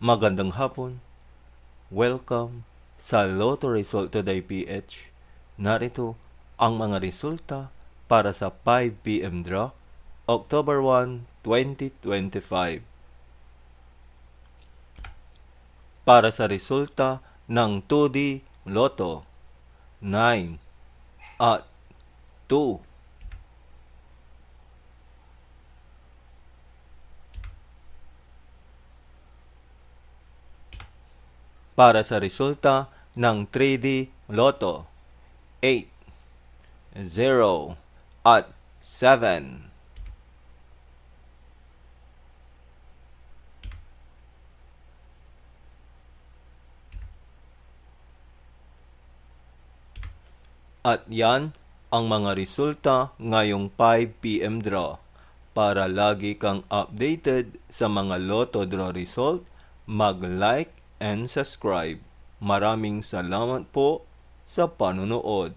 Magandang hapon. Welcome sa Lotto Result Today PH. Narito ang mga resulta para sa 5 PM draw, October 1, 2025. Para sa resulta ng 2D Lotto, 9 at 2. Para sa resulta ng 3D Lotto, 8, 0 at 7. At yan ang mga resulta ngayong 5 PM draw. Para lagi kang updated sa mga Lotto draw result, mag-like and subscribe. Maraming salamat po sa panonood.